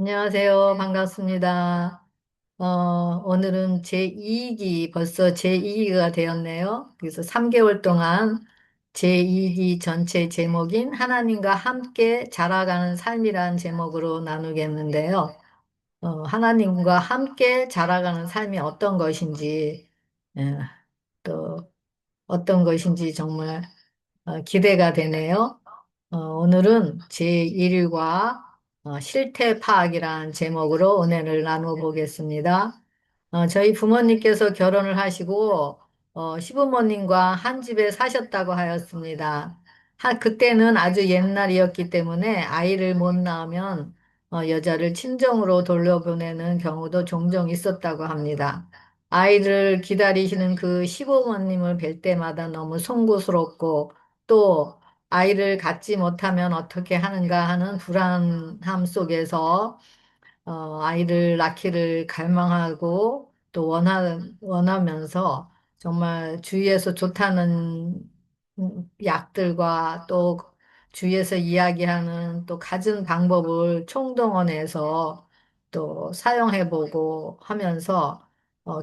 안녕하세요. 반갑습니다. 오늘은 제2기, 벌써 제2기가 되었네요. 그래서 3개월 동안 제2기 전체 제목인 하나님과 함께 자라가는 삶이라는 제목으로 나누겠는데요. 하나님과 함께 자라가는 삶이 어떤 것인지, 예, 또 어떤 것인지 정말 기대가 되네요. 오늘은 제1과 실태 파악이라는 제목으로 은혜를 나누어 보겠습니다. 저희 부모님께서 결혼을 하시고 시부모님과 한 집에 사셨다고 하였습니다. 그때는 아주 옛날이었기 때문에 아이를 못 낳으면 여자를 친정으로 돌려보내는 경우도 종종 있었다고 합니다. 아이를 기다리시는 그 시부모님을 뵐 때마다 너무 송구스럽고 또 아이를 갖지 못하면 어떻게 하는가 하는 불안함 속에서 아이를 낳기를 갈망하고 또 원하면서 정말 주위에서 좋다는 약들과 또 주위에서 이야기하는 또 갖은 방법을 총동원해서 또 사용해보고 하면서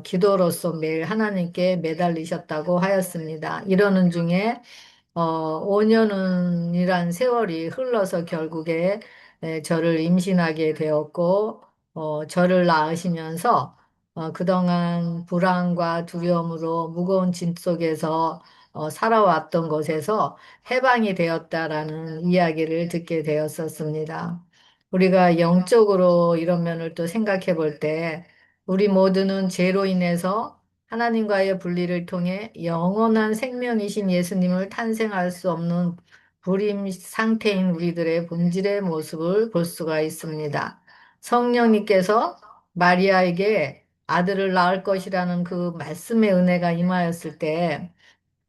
기도로서 매일 하나님께 매달리셨다고 하였습니다. 이러는 중에 5년이란 세월이 흘러서 결국에 저를 임신하게 되었고, 저를 낳으시면서 그동안 불안과 두려움으로 무거운 짐 속에서 살아왔던 것에서 해방이 되었다라는 이야기를 듣게 되었었습니다. 우리가 영적으로 이런 면을 또 생각해 볼 때, 우리 모두는 죄로 인해서 하나님과의 분리를 통해 영원한 생명이신 예수님을 탄생할 수 없는 불임 상태인 우리들의 본질의 모습을 볼 수가 있습니다. 성령님께서 마리아에게 아들을 낳을 것이라는 그 말씀의 은혜가 임하였을 때,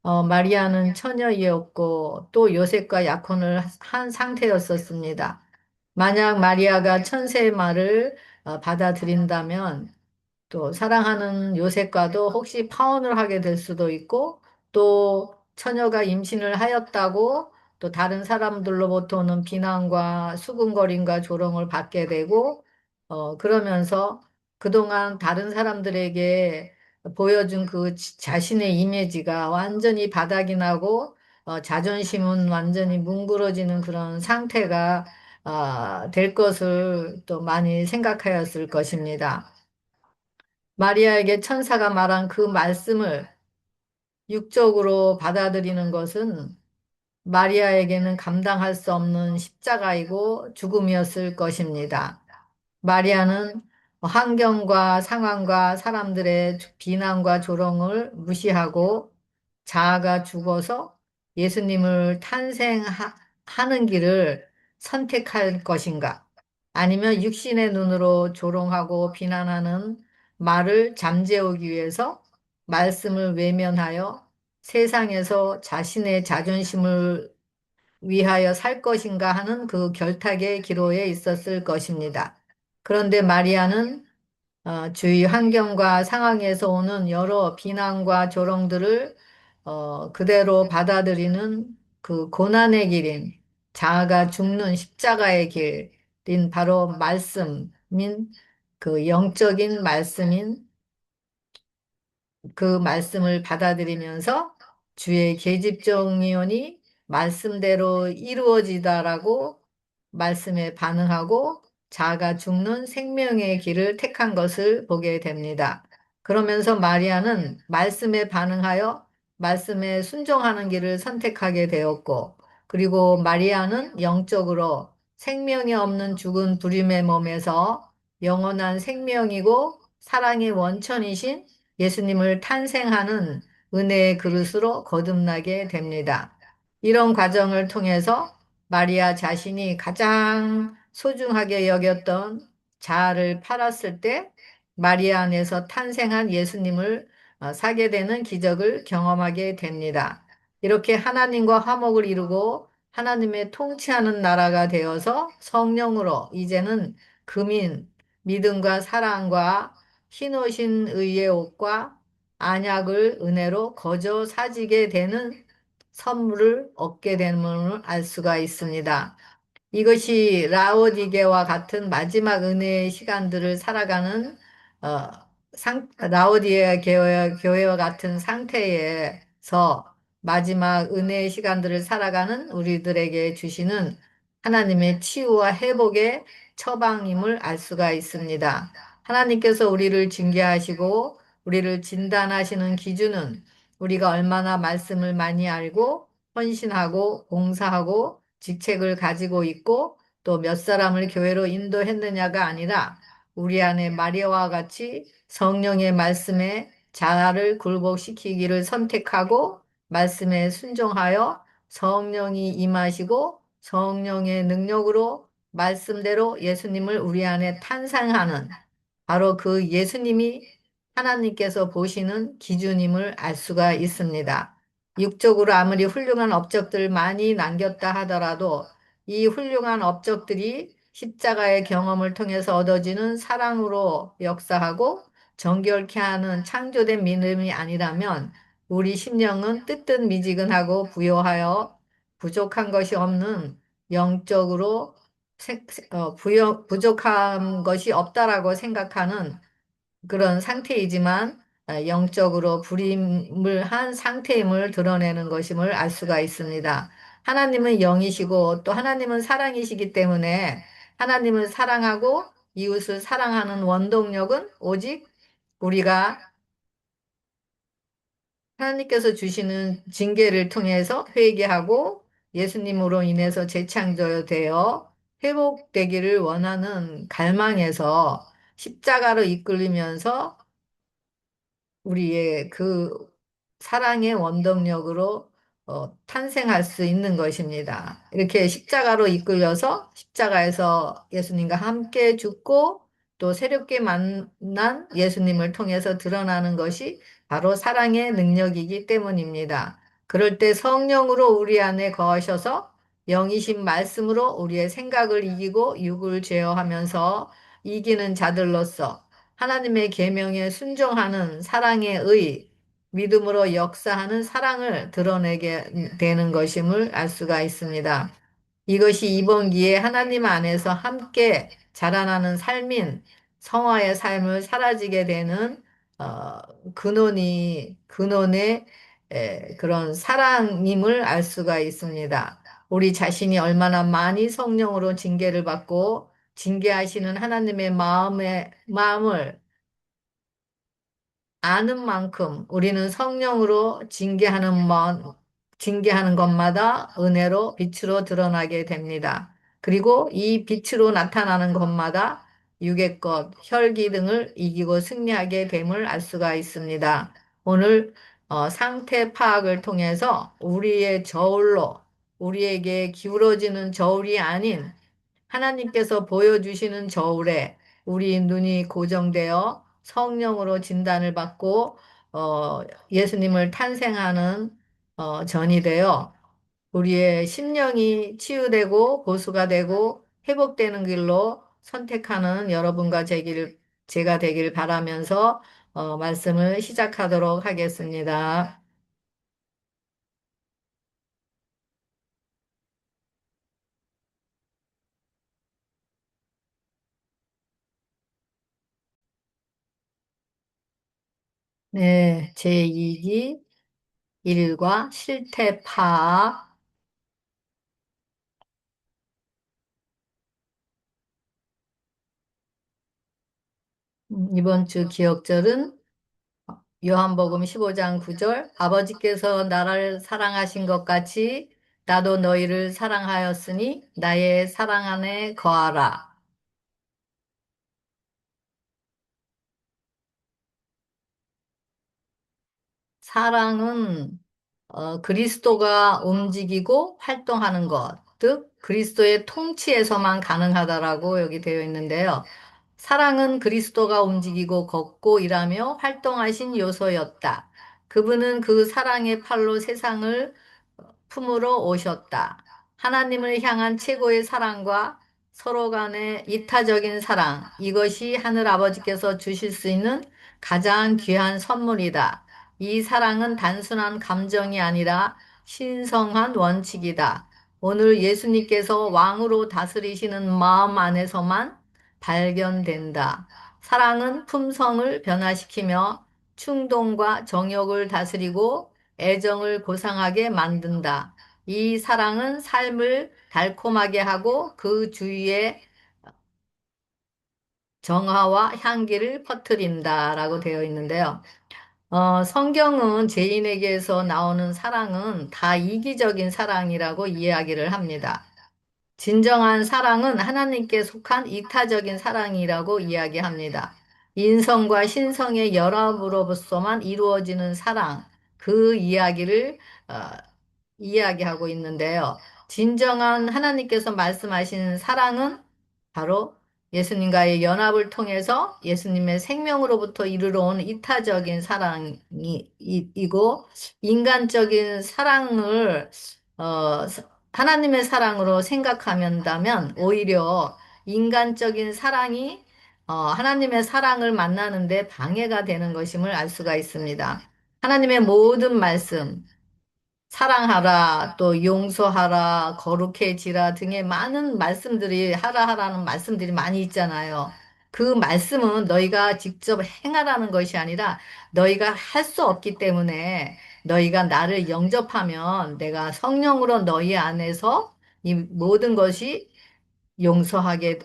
마리아는 처녀이었고 또 요셉과 약혼을 한 상태였었습니다. 만약 마리아가 천세의 말을 받아들인다면 또 사랑하는 요셉과도 혹시 파혼을 하게 될 수도 있고 또 처녀가 임신을 하였다고 또 다른 사람들로부터 오는 비난과 수군거림과 조롱을 받게 되고 그러면서 그동안 다른 사람들에게 보여준 그 자신의 이미지가 완전히 바닥이 나고 자존심은 완전히 뭉그러지는 그런 상태가 될 것을 또 많이 생각하였을 것입니다. 마리아에게 천사가 말한 그 말씀을 육적으로 받아들이는 것은 마리아에게는 감당할 수 없는 십자가이고 죽음이었을 것입니다. 마리아는 환경과 상황과 사람들의 비난과 조롱을 무시하고 자아가 죽어서 예수님을 탄생하는 길을 선택할 것인가? 아니면 육신의 눈으로 조롱하고 비난하는 말을 잠재우기 위해서 말씀을 외면하여 세상에서 자신의 자존심을 위하여 살 것인가 하는 그 결탁의 기로에 있었을 것입니다. 그런데 마리아는 주위 환경과 상황에서 오는 여러 비난과 조롱들을 그대로 받아들이는 그 고난의 길인 자아가 죽는 십자가의 길인 바로 말씀인 그 영적인 말씀인 그 말씀을 받아들이면서 주의 계집종이오니 말씀대로 이루어지다라고 말씀에 반응하고 자아가 죽는 생명의 길을 택한 것을 보게 됩니다. 그러면서 마리아는 말씀에 반응하여 말씀에 순종하는 길을 선택하게 되었고, 그리고 마리아는 영적으로 생명이 없는 죽은 불임의 몸에서 영원한 생명이고 사랑의 원천이신 예수님을 탄생하는 은혜의 그릇으로 거듭나게 됩니다. 이런 과정을 통해서 마리아 자신이 가장 소중하게 여겼던 자아를 팔았을 때 마리아 안에서 탄생한 예수님을 사게 되는 기적을 경험하게 됩니다. 이렇게 하나님과 화목을 이루고 하나님의 통치하는 나라가 되어서 성령으로 이제는 금인, 믿음과 사랑과 흰옷인 의의 옷과 안약을 은혜로 거저 사지게 되는 선물을 얻게 됨을 알 수가 있습니다. 이것이 라오디게와 같은 마지막 은혜의 시간들을 살아가는 어, 라오디게 교회와 같은 상태에서 마지막 은혜의 시간들을 살아가는 우리들에게 주시는 하나님의 치유와 회복의 처방임을 알 수가 있습니다. 하나님께서 우리를 징계하시고 우리를 진단하시는 기준은 우리가 얼마나 말씀을 많이 알고 헌신하고 봉사하고 직책을 가지고 있고 또 몇 사람을 교회로 인도했느냐가 아니라 우리 안에 마리아와 같이 성령의 말씀에 자아를 굴복시키기를 선택하고 말씀에 순종하여 성령이 임하시고 성령의 능력으로 말씀대로 예수님을 우리 안에 탄생하는 바로 그 예수님이 하나님께서 보시는 기준임을 알 수가 있습니다. 육적으로 아무리 훌륭한 업적들 많이 남겼다 하더라도 이 훌륭한 업적들이 십자가의 경험을 통해서 얻어지는 사랑으로 역사하고 정결케 하는 창조된 믿음이 아니라면 우리 심령은 뜨뜻미지근하고 부요하여 부족한 것이 없는 영적으로 부족한 것이 없다라고 생각하는 그런 상태이지만 영적으로 불임을 한 상태임을 드러내는 것임을 알 수가 있습니다. 하나님은 영이시고 또 하나님은 사랑이시기 때문에 하나님을 사랑하고 이웃을 사랑하는 원동력은 오직 우리가 하나님께서 주시는 징계를 통해서 회개하고 예수님으로 인해서 재창조되어 회복되기를 원하는 갈망에서 십자가로 이끌리면서 우리의 그 사랑의 원동력으로 탄생할 수 있는 것입니다. 이렇게 십자가로 이끌려서 십자가에서 예수님과 함께 죽고 또 새롭게 만난 예수님을 통해서 드러나는 것이 바로 사랑의 능력이기 때문입니다. 그럴 때 성령으로 우리 안에 거하셔서 영이신 말씀으로 우리의 생각을 이기고 육을 제어하면서 이기는 자들로서 하나님의 계명에 순종하는 사랑의 의, 믿음으로 역사하는 사랑을 드러내게 되는 것임을 알 수가 있습니다. 이것이 이번 기회에 하나님 안에서 함께 자라나는 삶인 성화의 삶을 사라지게 되는 어, 근원의 그런 사랑임을 알 수가 있습니다. 우리 자신이 얼마나 많이 성령으로 징계를 받고 징계하시는 하나님의 마음을 아는 만큼 우리는 성령으로 징계하는 것마다 은혜로 빛으로 드러나게 됩니다. 그리고 이 빛으로 나타나는 것마다 육의 것, 혈기 등을 이기고 승리하게 됨을 알 수가 있습니다. 오늘 상태 파악을 통해서 우리의 저울로 우리에게 기울어지는 저울이 아닌 하나님께서 보여주시는 저울에 우리 눈이 고정되어 성령으로 진단을 받고 예수님을 탄생하는 전이 되어 우리의 심령이 치유되고 보수가 되고 회복되는 길로 선택하는 여러분과 제가 되길 바라면서 말씀을 시작하도록 하겠습니다. 네, 제2기 일과 실태 파악. 이번 주 기억절은 요한복음 15장 9절 아버지께서 나를 사랑하신 것 같이 나도 너희를 사랑하였으니 나의 사랑 안에 거하라. 사랑은 그리스도가 움직이고 활동하는 것, 즉 그리스도의 통치에서만 가능하다라고 여기 되어 있는데요. 사랑은 그리스도가 움직이고 걷고 일하며 활동하신 요소였다. 그분은 그 사랑의 팔로 세상을 품으로 오셨다. 하나님을 향한 최고의 사랑과 서로 간의 이타적인 사랑, 이것이 하늘 아버지께서 주실 수 있는 가장 귀한 선물이다. 이 사랑은 단순한 감정이 아니라 신성한 원칙이다. 오늘 예수님께서 왕으로 다스리시는 마음 안에서만 발견된다. 사랑은 품성을 변화시키며 충동과 정욕을 다스리고 애정을 고상하게 만든다. 이 사랑은 삶을 달콤하게 하고 그 주위에 정화와 향기를 퍼뜨린다라고 되어 있는데요. 성경은 죄인에게서 나오는 사랑은 다 이기적인 사랑이라고 이야기를 합니다. 진정한 사랑은 하나님께 속한 이타적인 사랑이라고 이야기합니다. 인성과 신성의 결합으로서만 이루어지는 사랑, 그 이야기를 어, 이야기하고 있는데요. 진정한 하나님께서 말씀하시는 사랑은 바로 예수님과의 연합을 통해서 예수님의 생명으로부터 이르러 온 이타적인 사랑이고 인간적인 사랑을 어, 하나님의 사랑으로 생각하면다면 오히려 인간적인 사랑이 하나님의 사랑을 만나는데 방해가 되는 것임을 알 수가 있습니다. 하나님의 모든 말씀, 사랑하라, 또 용서하라, 거룩해지라 등의 많은 말씀들이 하라 하라는 말씀들이 많이 있잖아요. 그 말씀은 너희가 직접 행하라는 것이 아니라 너희가 할 수 없기 때문에 너희가 나를 영접하면 내가 성령으로 너희 안에서 이 모든 것이 용서하게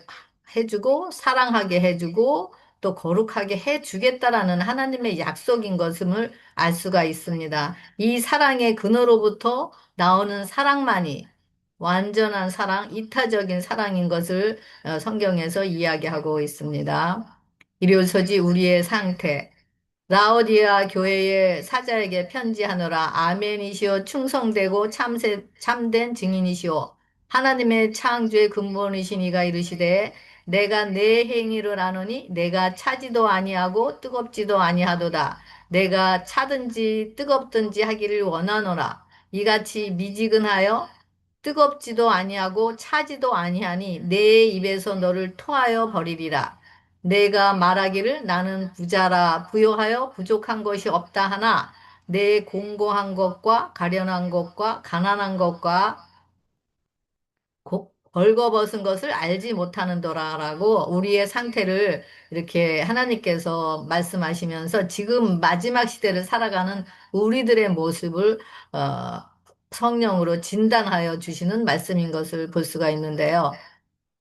해주고 사랑하게 해주고 또 거룩하게 해주겠다라는 하나님의 약속인 것임을 알 수가 있습니다. 이 사랑의 근원으로부터 나오는 사랑만이 완전한 사랑, 이타적인 사랑인 것을 성경에서 이야기하고 있습니다. 이로서지 우리의 상태, 라오디아 교회의 사자에게 편지하노라. 아멘이시오. 충성되고 참된 증인이시오. 하나님의 창조의 근본이신 이가 이르시되 내가 내 행위를 아노니 내가 차지도 아니하고 뜨겁지도 아니하도다. 내가 차든지 뜨겁든지 하기를 원하노라. 이같이 미지근하여 뜨겁지도 아니하고 차지도 아니하니 내 입에서 너를 토하여 버리리라. 내가 말하기를 나는 부자라 부요하여 부족한 것이 없다 하나 내 공고한 것과 가련한 것과 가난한 것과 벌거벗은 것을 알지 못하는도라라고 우리의 상태를 이렇게 하나님께서 말씀하시면서 지금 마지막 시대를 살아가는 우리들의 모습을 어, 성령으로 진단하여 주시는 말씀인 것을 볼 수가 있는데요.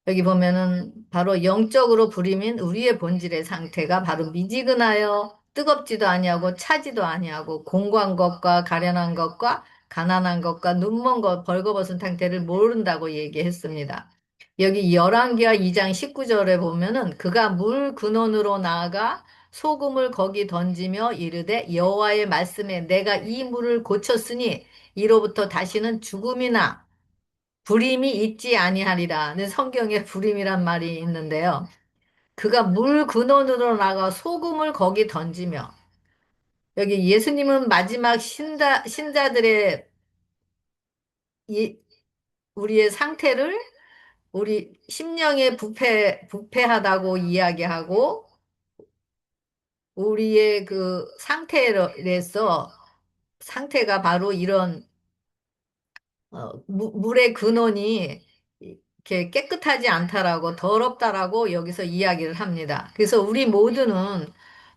여기 보면은 바로 영적으로 불임인 우리의 본질의 상태가 바로 미지근하여 뜨겁지도 아니하고 차지도 아니하고 공고한 것과 가련한 것과 가난한 것과 눈먼 것 벌거벗은 상태를 모른다고 얘기했습니다. 여기 열왕기하 2장 19절에 보면은 그가 물 근원으로 나아가 소금을 거기 던지며 이르되 여호와의 말씀에 내가 이 물을 고쳤으니 이로부터 다시는 죽음이나 불임이 있지 아니하리라. 근데 성경에 불임이란 말이 있는데요. 그가 물 근원으로 나가 소금을 거기 던지며 여기 예수님은 마지막 신자들의 이, 우리의 상태를 우리 심령의 부패하다고 이야기하고 우리의 그 상태에서 상태가 바로 이런 물의 근원이 이렇게 깨끗하지 않다라고 더럽다라고 여기서 이야기를 합니다. 그래서 우리 모두는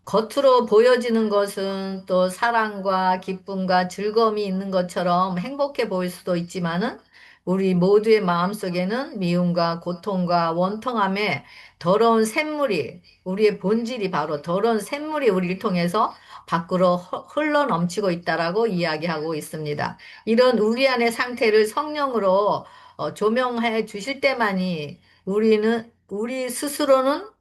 겉으로 보여지는 것은 또 사랑과 기쁨과 즐거움이 있는 것처럼 행복해 보일 수도 있지만은 우리 모두의 마음속에는 미움과 고통과 원통함에 더러운 샘물이 우리의 본질이 바로 더러운 샘물이 우리를 통해서 밖으로 흘러 넘치고 있다라고 이야기하고 있습니다. 이런 우리 안의 상태를 성령으로 조명해 주실 때만이 우리 스스로는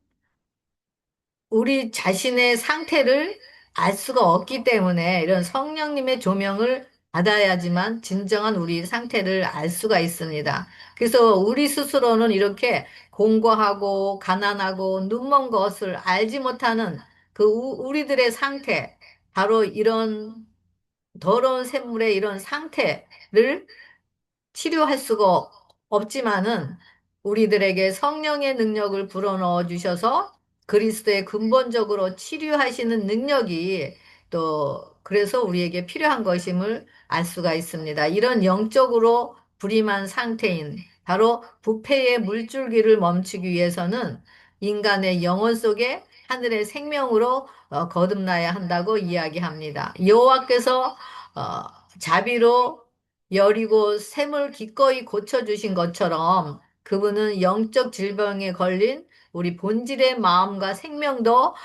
우리 자신의 상태를 알 수가 없기 때문에 이런 성령님의 조명을 받아야지만 진정한 우리 상태를 알 수가 있습니다. 그래서 우리 스스로는 이렇게 공고하고 가난하고 눈먼 것을 알지 못하는 그 우리들의 상태, 바로 이런 더러운 샘물의 이런 상태를 치료할 수가 없지만은 우리들에게 성령의 능력을 불어넣어 주셔서 그리스도의 근본적으로 치료하시는 능력이 또 그래서 우리에게 필요한 것임을 알 수가 있습니다. 이런 영적으로 불임한 상태인 바로 부패의 물줄기를 멈추기 위해서는 인간의 영혼 속에 하늘의 생명으로 거듭나야 한다고 이야기합니다. 여호와께서 어, 자비로 여리고 샘을 기꺼이 고쳐주신 것처럼 그분은 영적 질병에 걸린 우리 본질의 마음과 생명도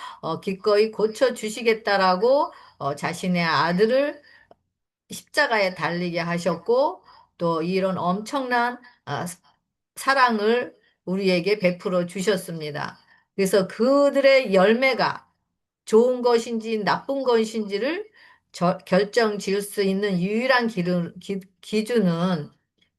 기꺼이 고쳐주시겠다라고 자신의 아들을 십자가에 달리게 하셨고 또 이런 엄청난 사랑을 우리에게 베풀어 주셨습니다. 그래서 그들의 열매가 좋은 것인지 나쁜 것인지를 결정 지을 수 있는 유일한 기준은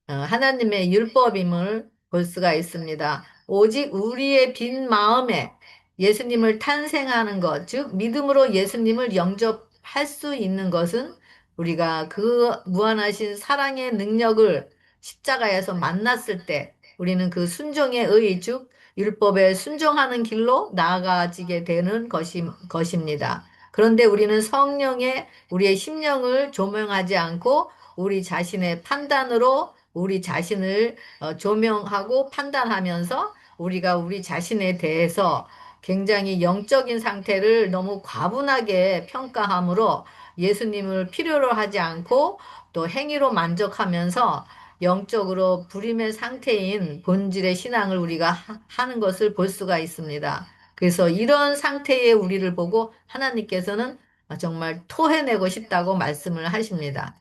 하나님의 율법임을 볼 수가 있습니다. 오직 우리의 빈 마음에 예수님을 탄생하는 것, 즉 믿음으로 예수님을 영접할 수 있는 것은 우리가 그 무한하신 사랑의 능력을 십자가에서 만났을 때 우리는 그 순종의 의, 즉 율법에 순종하는 길로 나아가지게 되는 것입니다. 그런데 우리는 성령의 우리의 심령을 조명하지 않고 우리 자신의 판단으로 우리 자신을 조명하고 판단하면서 우리가 우리 자신에 대해서 굉장히 영적인 상태를 너무 과분하게 평가함으로 예수님을 필요로 하지 않고 또 행위로 만족하면서 영적으로 불임의 상태인 본질의 신앙을 우리가 하는 것을 볼 수가 있습니다. 그래서 이런 상태의 우리를 보고 하나님께서는 정말 토해내고 싶다고 말씀을 하십니다.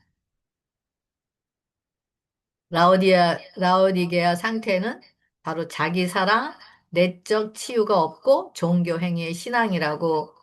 라오디게아 상태는 바로 자기 사랑, 내적 치유가 없고 종교 행위의 신앙이라고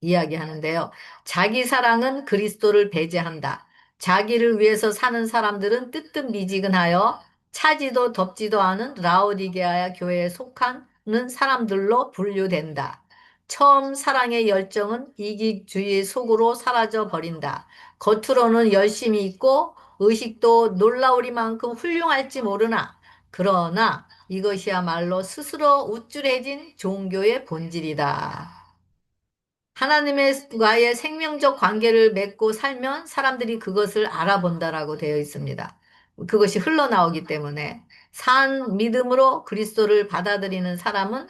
이야기하는데요. 자기 사랑은 그리스도를 배제한다. 자기를 위해서 사는 사람들은 뜨뜻미지근하여 차지도 덥지도 않은 라오디게아 교회에 속하는 사람들로 분류된다. 처음 사랑의 열정은 이기주의 속으로 사라져 버린다. 겉으로는 열심히 있고 의식도 놀라우리만큼 훌륭할지 모르나 그러나 이것이야말로 스스로 우쭐해진 종교의 본질이다. 하나님과의 생명적 관계를 맺고 살면 사람들이 그것을 알아본다라고 되어 있습니다. 그것이 흘러나오기 때문에 산 믿음으로 그리스도를 받아들이는 사람은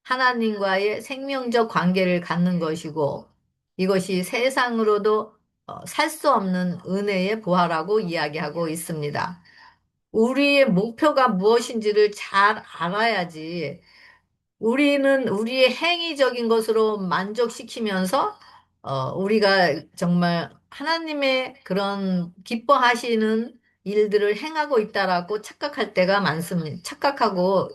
하나님과의 생명적 관계를 갖는 것이고 이것이 세상으로도 살 수 없는 은혜의 보화라고 이야기하고 있습니다. 우리의 목표가 무엇인지를 잘 알아야지 우리는 우리의 행위적인 것으로 만족시키면서 우리가 정말 하나님의 그런 기뻐하시는 일들을 행하고 있다라고 착각할 때가 많습니다. 착각하고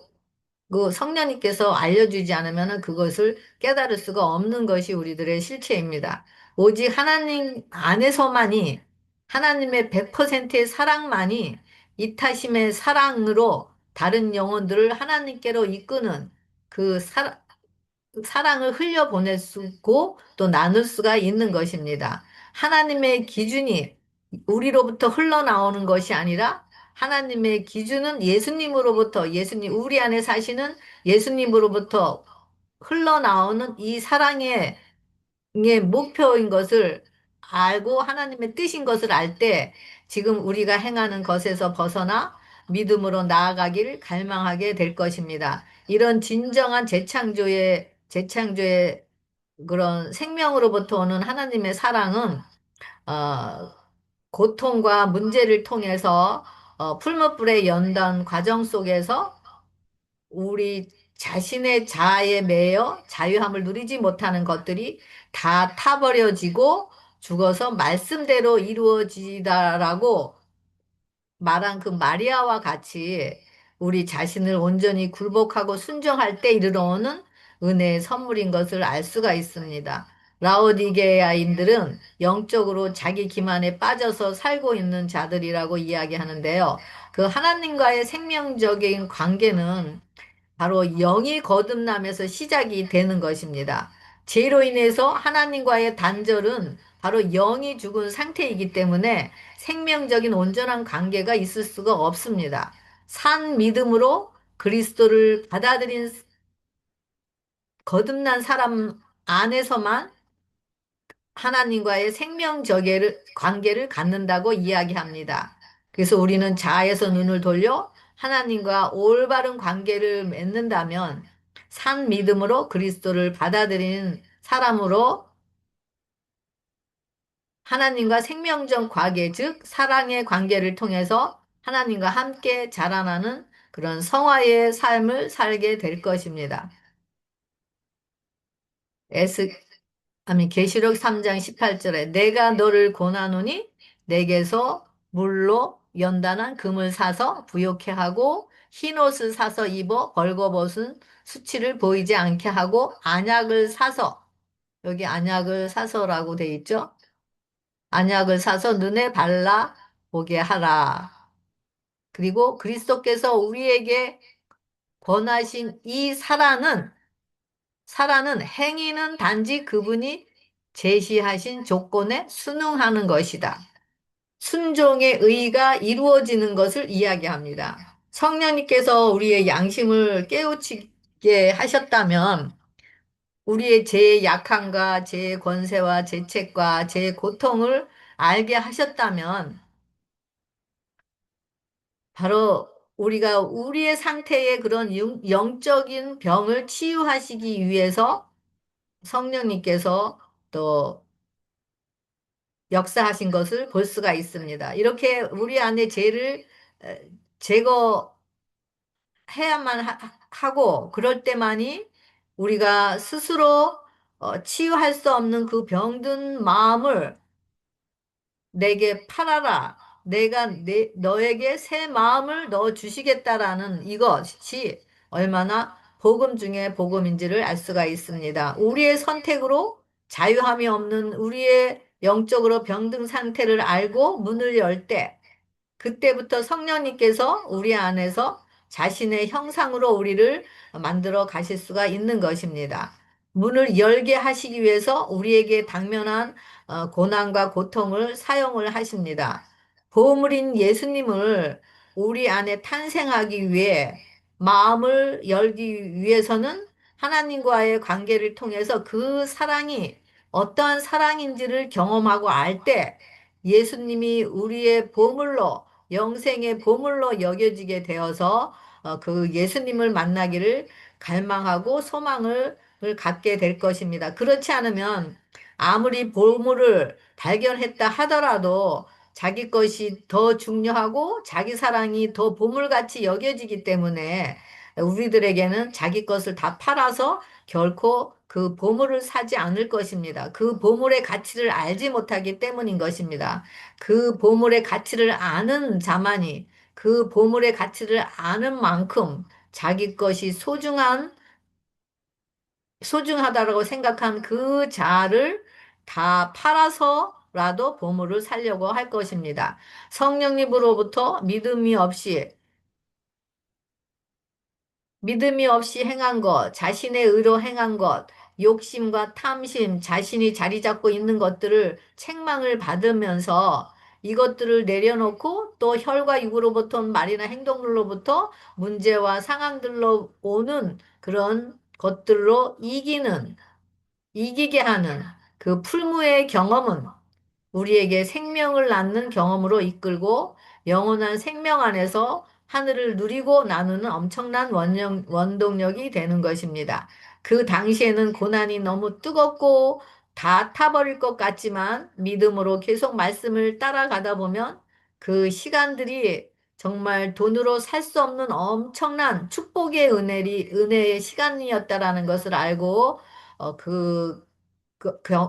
그 성령님께서 알려주지 않으면 그것을 깨달을 수가 없는 것이 우리들의 실체입니다. 오직 하나님 안에서만이 하나님의 100%의 사랑만이 이타심의 사랑으로 다른 영혼들을 하나님께로 이끄는 그 사랑을 흘려보낼 수 있고 또 나눌 수가 있는 것입니다. 하나님의 기준이 우리로부터 흘러나오는 것이 아니라 하나님의 기준은 예수님으로부터 우리 안에 사시는 예수님으로부터 흘러나오는 이 사랑의 목표인 것을 알고 하나님의 뜻인 것을 알 때 지금 우리가 행하는 것에서 벗어나 믿음으로 나아가기를 갈망하게 될 것입니다. 이런 진정한 재창조의 그런 생명으로부터 오는 하나님의 사랑은 어, 고통과 문제를 통해서 풀무불에 연단 과정 속에서 우리 자신의 자아에 매여 자유함을 누리지 못하는 것들이 다 타버려지고 죽어서 말씀대로 이루어지다라고 말한 그 마리아와 같이 우리 자신을 온전히 굴복하고 순종할 때 이르러오는 은혜의 선물인 것을 알 수가 있습니다. 라오디게아인들은 영적으로 자기 기만에 빠져서 살고 있는 자들이라고 이야기하는데요. 그 하나님과의 생명적인 관계는 바로 영이 거듭나면서 시작이 되는 것입니다. 죄로 인해서 하나님과의 단절은 바로 영이 죽은 상태이기 때문에 생명적인 온전한 관계가 있을 수가 없습니다. 산 믿음으로 그리스도를 받아들인 거듭난 사람 안에서만 하나님과의 관계를 갖는다고 이야기합니다. 그래서 우리는 자아에서 눈을 돌려 하나님과 올바른 관계를 맺는다면 산 믿음으로 그리스도를 받아들이는 사람으로 하나님과 생명적 관계, 즉 사랑의 관계를 통해서 하나님과 함께 자라나는 그런 성화의 삶을 살게 될 것입니다. 에스, 계시록 3장 18절에 내가 너를 권하노니 내게서 물로 연단한 금을 사서 부욕해 하고 흰 옷을 사서 입어 벌거벗은 수치를 보이지 않게 하고 안약을 사서 여기 안약을 사서라고 돼 있죠? 안약을 사서 눈에 발라 보게 하라. 그리고 그리스도께서 우리에게 권하신 이 사라는 행위는 단지 그분이 제시하신 조건에 순응하는 것이다. 순종의 의가 이루어지는 것을 이야기합니다. 성령님께서 우리의 양심을 깨우치게 하셨다면 우리의 제 약함과 제 권세와 제 책과 제 고통을 알게 하셨다면 바로 우리가 우리의 상태의 그런 영적인 병을 치유하시기 위해서 성령님께서 또 역사하신 것을 볼 수가 있습니다. 이렇게 우리 안에 죄를 제거해야만 하고 그럴 때만이 우리가 스스로 치유할 수 없는 그 병든 마음을 내게 팔아라. 내가 너에게 새 마음을 넣어 주시겠다라는 이것이 얼마나 복음 중에 복음인지를 알 수가 있습니다. 우리의 선택으로 자유함이 없는 우리의 영적으로 병든 상태를 알고 문을 열 때, 그때부터 성령님께서 우리 안에서 자신의 형상으로 우리를 만들어 가실 수가 있는 것입니다. 문을 열게 하시기 위해서 우리에게 당면한 고난과 고통을 사용을 하십니다. 보물인 예수님을 우리 안에 탄생하기 위해 마음을 열기 위해서는 하나님과의 관계를 통해서 그 사랑이 어떠한 사랑인지를 경험하고 알 때 예수님이 우리의 보물로 영생의 보물로 여겨지게 되어서 그 예수님을 만나기를 갈망하고 소망을 갖게 될 것입니다. 그렇지 않으면 아무리 보물을 발견했다 하더라도 자기 것이 더 중요하고 자기 사랑이 더 보물같이 여겨지기 때문에 우리들에게는 자기 것을 다 팔아서 결코 그 보물을 사지 않을 것입니다. 그 보물의 가치를 알지 못하기 때문인 것입니다. 그 보물의 가치를 아는 자만이 그 보물의 가치를 아는 만큼 자기 것이 소중하다고 생각한 그 자를 다 팔아서라도 보물을 살려고 할 것입니다. 성령님으로부터 믿음이 없이 행한 것, 자신의 의로 행한 것, 욕심과 탐심, 자신이 자리 잡고 있는 것들을 책망을 받으면서 이것들을 내려놓고 또 혈과 육으로부터 말이나 행동들로부터 문제와 상황들로 오는 그런 것들로 이기게 하는 그 풀무의 경험은 우리에게 생명을 낳는 경험으로 이끌고 영원한 생명 안에서 하늘을 누리고 나누는 엄청난 원동력이 되는 것입니다. 그 당시에는 고난이 너무 뜨겁고 다 타버릴 것 같지만 믿음으로 계속 말씀을 따라가다 보면 그 시간들이 정말 돈으로 살 수 없는 엄청난 축복의 은혜의 시간이었다라는 것을 알고 그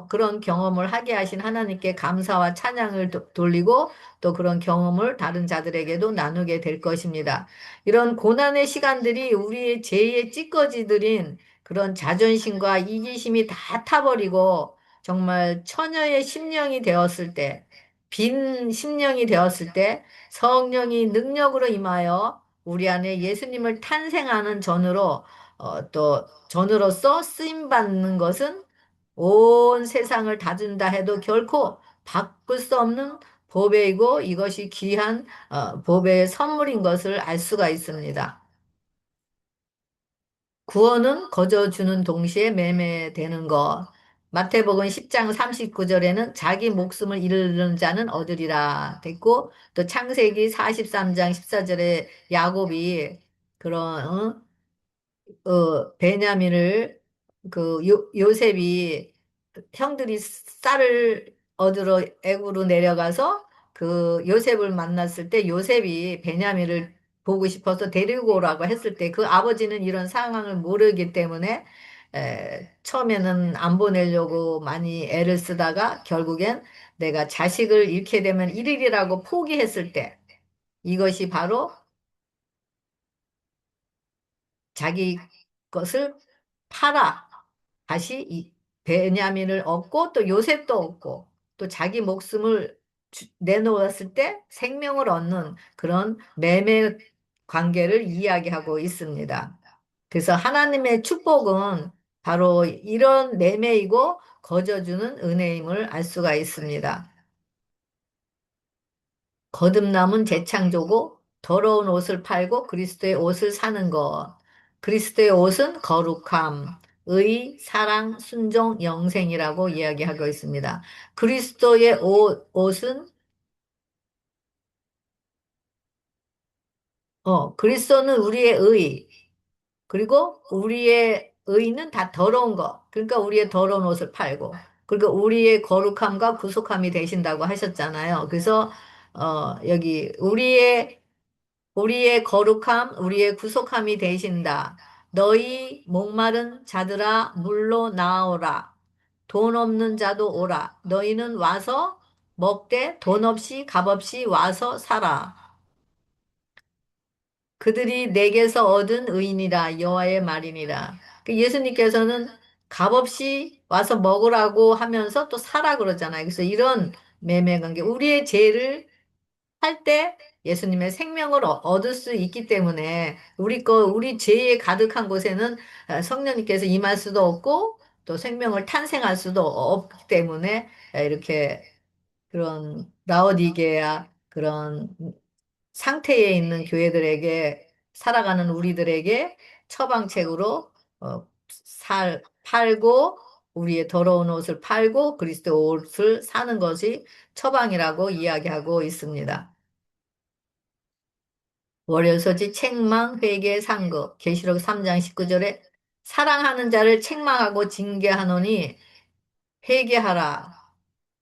그런 경험을 하게 하신 하나님께 감사와 찬양을 돌리고 또 그런 경험을 다른 자들에게도 나누게 될 것입니다. 이런 고난의 시간들이 우리의 죄의 찌꺼기들인 그런 자존심과 이기심이 다 타버리고 정말 처녀의 심령이 되었을 때, 빈 심령이 되었을 때 성령이 능력으로 임하여 우리 안에 예수님을 탄생하는 또 전으로서 쓰임 받는 것은 온 세상을 다 준다 해도 결코 바꿀 수 없는 보배이고 이것이 귀한 보배의 선물인 것을 알 수가 있습니다. 구원은 거저 주는 동시에 매매되는 것. 마태복음 10장 39절에는 자기 목숨을 잃는 자는 얻으리라 됐고, 또 창세기 43장 14절에 야곱이 그런 베냐민을 요셉이 형들이 쌀을 얻으러 애굽으로 내려가서 그 요셉을 만났을 때 요셉이 베냐민을 보고 싶어서 데리고 오라고 했을 때 그 아버지는 이런 상황을 모르기 때문에 처음에는 안 보내려고 많이 애를 쓰다가 결국엔 내가 자식을 잃게 되면 일일이라고 포기했을 때 이것이 바로 자기 것을 팔아 다시 이 베냐민을 얻고 또 요셉도 얻고 또 자기 목숨을 내놓았을 때 생명을 얻는 그런 매매 관계를 이야기하고 있습니다. 그래서 하나님의 축복은 바로 이런 매매이고 거저주는 은혜임을 알 수가 있습니다. 거듭남은 재창조고 더러운 옷을 팔고 그리스도의 옷을 사는 것. 그리스도의 옷은 거룩함, 의, 사랑, 순종, 영생이라고 이야기하고 있습니다. 그리스도의 옷은 그리스도는 우리의 의, 그리고 우리의 의는 다 더러운 것. 그러니까 우리의 더러운 옷을 팔고, 그리고 우리의 거룩함과 구속함이 되신다고 하셨잖아요. 그래서 여기 우리의 거룩함, 우리의 구속함이 되신다. 너희 목마른 자들아 물로 나오라. 돈 없는 자도 오라. 너희는 와서 먹되 돈 없이 값 없이 와서 살아. 그들이 내게서 얻은 의인이라 여호와의 말이니라. 그 예수님께서는 값없이 와서 먹으라고 하면서 또 사라 그러잖아요. 그래서 이런 매매 관계, 우리의 죄를 할 때 예수님의 생명을 얻을 수 있기 때문에 우리 죄에 가득한 곳에는 성령님께서 임할 수도 없고 또 생명을 탄생할 수도 없기 때문에 이렇게 그런 라오디게아 그런 상태에 있는 교회들에게 살아가는 우리들에게 처방책으로 팔고 우리의 더러운 옷을 팔고 그리스도 옷을 사는 것이 처방이라고 이야기하고 있습니다. 월요소지 책망 회개 상급 계시록 3장 19절에 사랑하는 자를 책망하고 징계하노니 회개하라.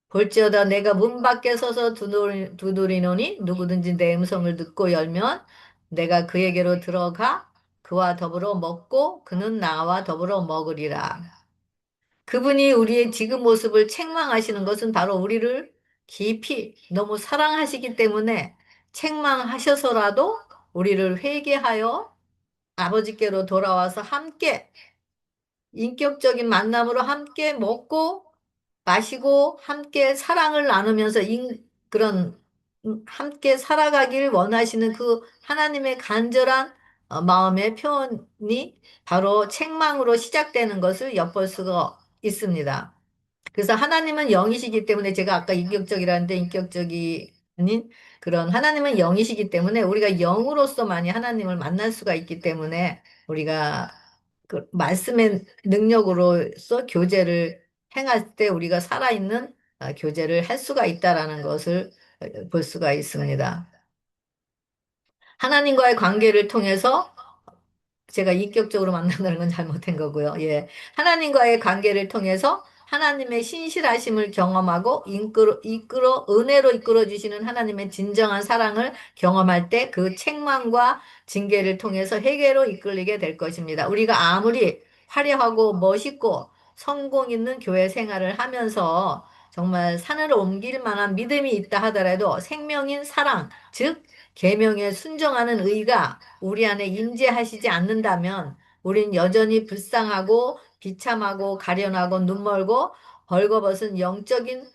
볼지어다 내가 문 밖에 서서 두드리노니 누구든지 내 음성을 듣고 열면 내가 그에게로 들어가 그와 더불어 먹고 그는 나와 더불어 먹으리라. 그분이 우리의 지금 모습을 책망하시는 것은 바로 우리를 깊이 너무 사랑하시기 때문에 책망하셔서라도 우리를 회개하여 아버지께로 돌아와서 함께 인격적인 만남으로 함께 먹고 마시고 함께 사랑을 나누면서 그런 함께 살아가길 원하시는 그 하나님의 간절한 마음의 표현이 바로 책망으로 시작되는 것을 엿볼 수가 있습니다. 그래서 하나님은 영이시기 때문에 제가 아까 인격적이라는데 인격적이 아닌 그런 하나님은 영이시기 때문에 우리가 영으로서만이 하나님을 만날 수가 있기 때문에 우리가 그 말씀의 능력으로서 교제를 행할 때 우리가 살아있는 교제를 할 수가 있다라는 것을 볼 수가 있습니다. 하나님과의 관계를 통해서 제가 인격적으로 만난다는 건 잘못된 거고요. 예. 하나님과의 관계를 통해서 하나님의 신실하심을 경험하고 은혜로 이끌어 주시는 하나님의 진정한 사랑을 경험할 때 그 책망과 징계를 통해서 회개로 이끌리게 될 것입니다. 우리가 아무리 화려하고 멋있고 성공 있는 교회 생활을 하면서 정말 산을 옮길 만한 믿음이 있다 하더라도 생명인 사랑, 즉 계명에 순종하는 의가 우리 안에 임재하시지 않는다면 우린 여전히 불쌍하고 비참하고 가련하고 눈멀고 벌거벗은 영적인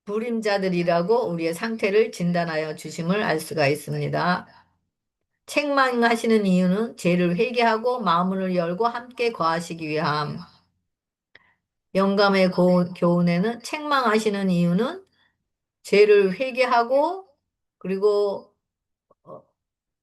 불임자들이라고 우리의 상태를 진단하여 주심을 알 수가 있습니다. 책망하시는 이유는 죄를 회개하고 마음을 열고 함께 거하시기 위함. 영감의 교훈에는 책망하시는 이유는 죄를 회개하고 그리고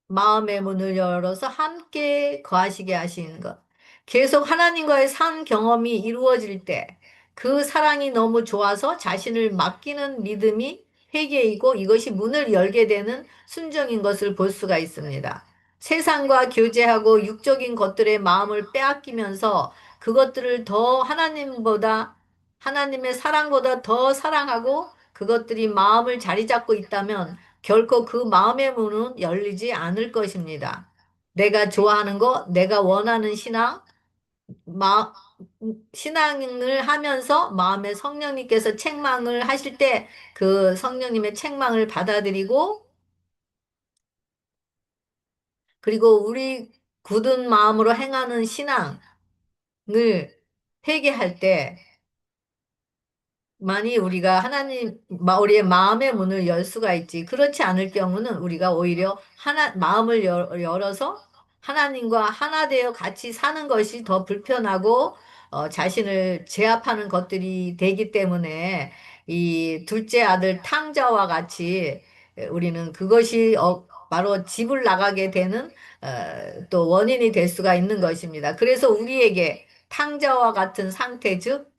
마음의 문을 열어서 함께 거하시게 하시는 것. 계속 하나님과의 산 경험이 이루어질 때 그 사랑이 너무 좋아서 자신을 맡기는 믿음이 회개이고 이것이 문을 열게 되는 순종인 것을 볼 수가 있습니다. 세상과 교제하고 육적인 것들의 마음을 빼앗기면서 그것들을 더 하나님보다 하나님의 사랑보다 더 사랑하고 그것들이 마음을 자리 잡고 있다면 결코 그 마음의 문은 열리지 않을 것입니다. 내가 좋아하는 거, 내가 원하는 신앙, 마, 신앙을 하면서 마음에 성령님께서 책망을 하실 때 그 성령님의 책망을 받아들이고 그리고 우리 굳은 마음으로 행하는 신앙을 회개할 때 만이 우리가 우리의 마음의 문을 열 수가 있지. 그렇지 않을 경우는 우리가 오히려 마음을 열어서 하나님과 하나 되어 같이 사는 것이 더 불편하고, 자신을 제압하는 것들이 되기 때문에 이 둘째 아들 탕자와 같이 우리는 그것이 바로 집을 나가게 되는 또 원인이 될 수가 있는 것입니다. 그래서 우리에게 탕자와 같은 상태, 즉,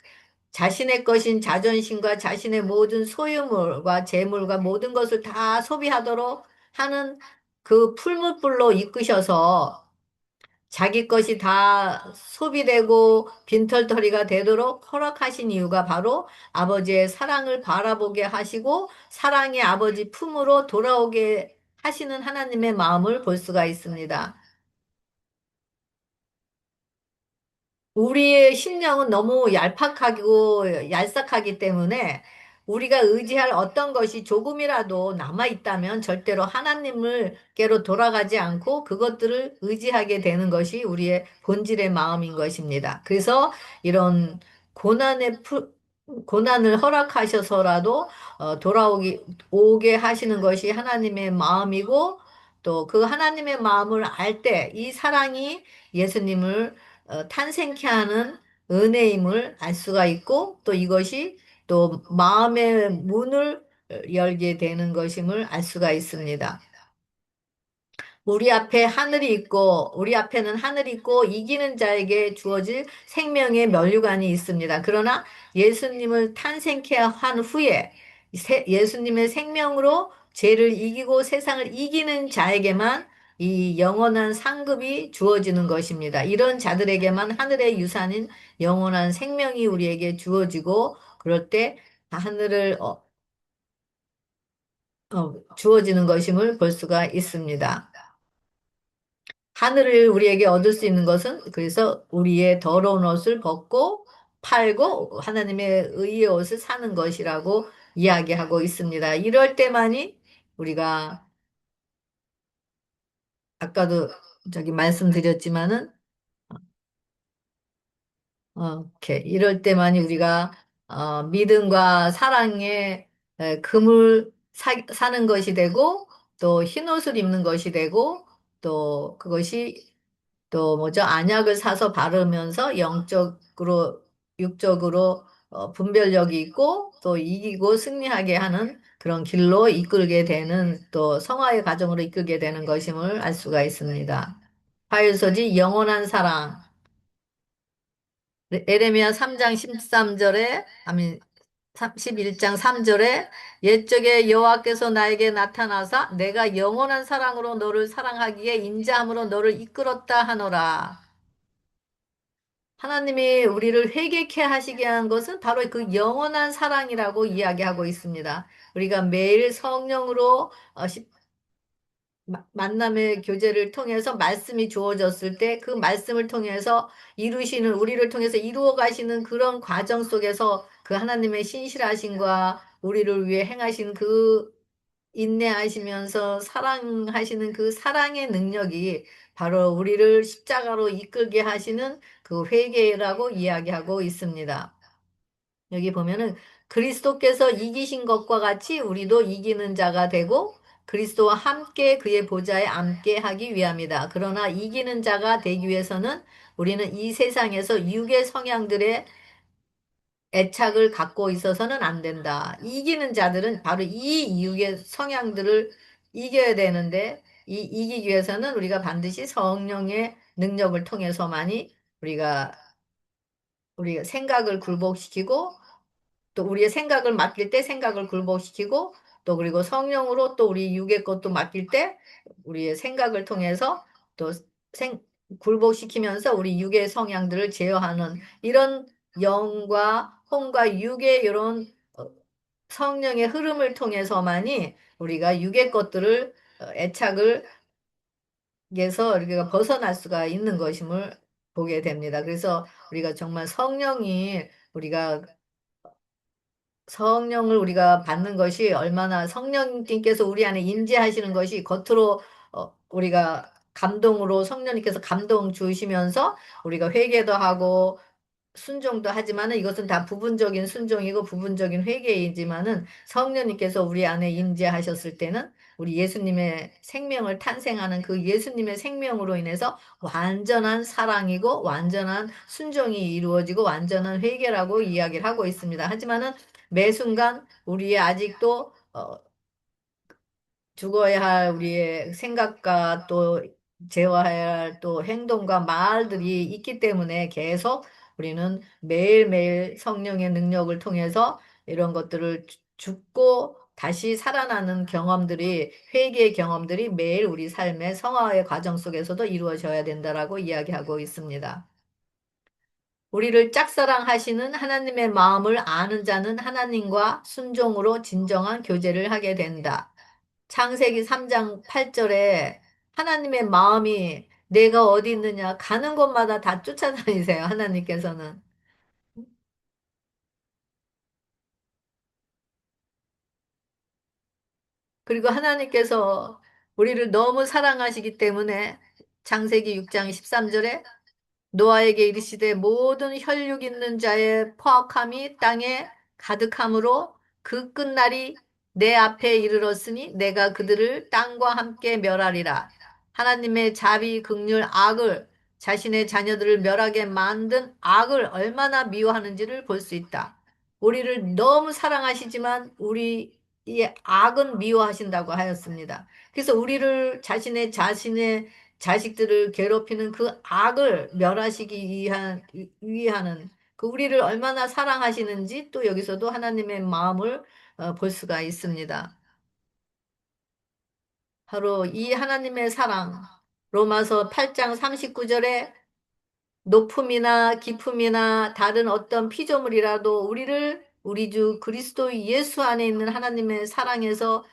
자신의 것인 자존심과 자신의 모든 소유물과 재물과 모든 것을 다 소비하도록 하는 그 풀무불로 이끄셔서 자기 것이 다 소비되고 빈털터리가 되도록 허락하신 이유가 바로 아버지의 사랑을 바라보게 하시고 사랑의 아버지 품으로 돌아오게 하시는 하나님의 마음을 볼 수가 있습니다. 우리의 심령은 너무 얄팍하고 얄싹하기 때문에 우리가 의지할 어떤 것이 조금이라도 남아있다면 절대로 하나님을께로 돌아가지 않고 그것들을 의지하게 되는 것이 우리의 본질의 마음인 것입니다. 그래서 이런 고난의 고난을 허락하셔서라도 오게 하시는 것이 하나님의 마음이고 또 그 하나님의 마음을 알 때 이 사랑이 예수님을 탄생케 하는 은혜임을 알 수가 있고 또 이것이 또 마음의 문을 열게 되는 것임을 알 수가 있습니다. 우리 앞에는 하늘이 있고 이기는 자에게 주어질 생명의 면류관이 있습니다. 그러나 예수님을 탄생케 한 후에 예수님의 생명으로 죄를 이기고 세상을 이기는 자에게만 이 영원한 상급이 주어지는 것입니다. 이런 자들에게만 하늘의 유산인 영원한 생명이 우리에게 주어지고 그럴 때 하늘을 주어지는 것임을 볼 수가 있습니다. 하늘을 우리에게 얻을 수 있는 것은 그래서 우리의 더러운 옷을 벗고 팔고 하나님의 의의 옷을 사는 것이라고 이야기하고 있습니다. 이럴 때만이 우리가 아까도 저기 말씀드렸지만은 이럴 때만이 우리가 믿음과 사랑의 금을 사는 것이 되고 또 흰옷을 입는 것이 되고 또 그것이 또 뭐죠? 안약을 사서 바르면서 영적으로, 육적으로 분별력이 있고 또 이기고 승리하게 하는 그런 길로 이끌게 되는 또 성화의 과정으로 이끌게 되는 것임을 알 수가 있습니다. 파일서지 영원한 사랑. 에레미야 3장 13절에, 아니, 11장 3절에 옛적에 여호와께서 나에게 나타나사 내가 영원한 사랑으로 너를 사랑하기에 인자함으로 너를 이끌었다 하노라. 하나님이 우리를 회개케 하시게 한 것은 바로 그 영원한 사랑이라고 이야기하고 있습니다. 우리가 매일 성령으로 만남의 교제를 통해서 말씀이 주어졌을 때 그 말씀을 통해서 우리를 통해서 이루어 가시는 그런 과정 속에서 그 하나님의 신실하심과 우리를 위해 행하신 그 인내하시면서 사랑하시는 그 사랑의 능력이 바로 우리를 십자가로 이끌게 하시는 그 회개라고 이야기하고 있습니다. 여기 보면은 그리스도께서 이기신 것과 같이 우리도 이기는 자가 되고 그리스도와 함께 그의 보좌에 앉게 하기 위함이다. 그러나 이기는 자가 되기 위해서는 우리는 이 세상에서 육의 성향들의 애착을 갖고 있어서는 안 된다. 이기는 자들은 바로 이 육의 성향들을 이겨야 되는데 이기기 위해서는 우리가 반드시 성령의 능력을 통해서만이 우리가 우리가 생각을 굴복시키고 또 우리의 생각을 맡길 때 생각을 굴복시키고 또 그리고 성령으로 또 우리 육의 것도 맡길 때 우리의 생각을 통해서 또 생, 굴복시키면서 우리 육의 성향들을 제어하는 이런 영과 혼과 육의 이런 성령의 흐름을 통해서만이 우리가 육의 것들을 애착을 에서 우리가 벗어날 수가 있는 것임을 보게 됩니다. 그래서 우리가 정말 성령을 우리가 받는 것이 얼마나 성령님께서 우리 안에 임재하시는 것이 겉으로 우리가 감동으로 성령님께서 감동 주시면서 우리가 회개도 하고 순종도 하지만은 이것은 다 부분적인 순종이고 부분적인 회개이지만은 성령님께서 우리 안에 임재하셨을 때는 우리 예수님의 생명을 탄생하는 그 예수님의 생명으로 인해서 완전한 사랑이고 완전한 순종이 이루어지고 완전한 회개라고 이야기를 하고 있습니다. 하지만은 매 순간 우리의 아직도 죽어야 할 우리의 생각과 또 제어해야 할 또 행동과 말들이 있기 때문에 계속 우리는 매일매일 성령의 능력을 통해서 이런 것들을 죽고 다시 살아나는 경험들이 회개의 경험들이 매일 우리 삶의 성화의 과정 속에서도 이루어져야 된다라고 이야기하고 있습니다. 우리를 짝사랑하시는 하나님의 마음을 아는 자는 하나님과 순종으로 진정한 교제를 하게 된다. 창세기 3장 8절에 하나님의 마음이 내가 어디 있느냐 가는 곳마다 다 쫓아다니세요. 하나님께서는. 그리고 하나님께서 우리를 너무 사랑하시기 때문에 창세기 6장 13절에 노아에게 이르시되 모든 혈육 있는 자의 포악함이 땅에 가득함으로 그 끝날이 내 앞에 이르렀으니 내가 그들을 땅과 함께 멸하리라. 하나님의 자비, 긍휼, 악을 자신의 자녀들을 멸하게 만든 악을 얼마나 미워하는지를 볼 수 있다. 우리를 너무 사랑하시지만 우리의 악은 미워하신다고 하였습니다. 그래서 우리를 자신의 자식들을 괴롭히는 그 악을 멸하시기 위하는 그 우리를 얼마나 사랑하시는지 또 여기서도 하나님의 마음을 볼 수가 있습니다. 바로 이 하나님의 사랑, 로마서 8장 39절에 높음이나 깊음이나 다른 어떤 피조물이라도 우리를 우리 주 그리스도 예수 안에 있는 하나님의 사랑에서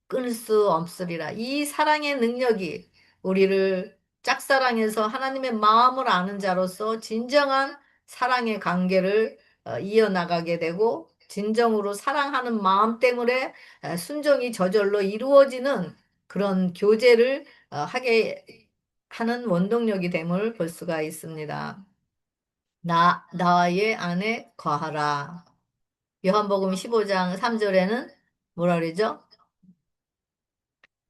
끊을 수 없으리라. 이 사랑의 능력이 우리를 짝사랑해서 하나님의 마음을 아는 자로서 진정한 사랑의 관계를 이어나가게 되고 진정으로 사랑하는 마음 때문에 순종이 저절로 이루어지는 그런 교제를 하게 하는 원동력이 됨을 볼 수가 있습니다. 나의 안에 거하라. 요한복음 15장 3절에는 뭐라 그러죠?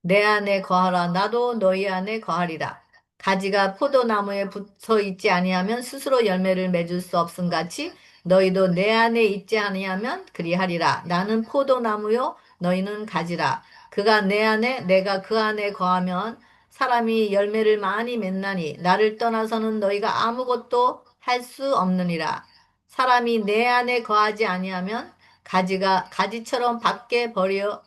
내 안에 거하라. 나도 너희 안에 거하리라. 가지가 포도나무에 붙어 있지 아니하면 스스로 열매를 맺을 수 없음 같이 너희도 내 안에 있지 아니하면 그리하리라. 나는 포도나무요 너희는 가지라. 그가 내 안에 내가 그 안에 거하면 사람이 열매를 많이 맺나니 나를 떠나서는 너희가 아무것도 할 수 없느니라. 사람이 내 안에 거하지 아니하면 가지가 가지처럼 밖에 버려져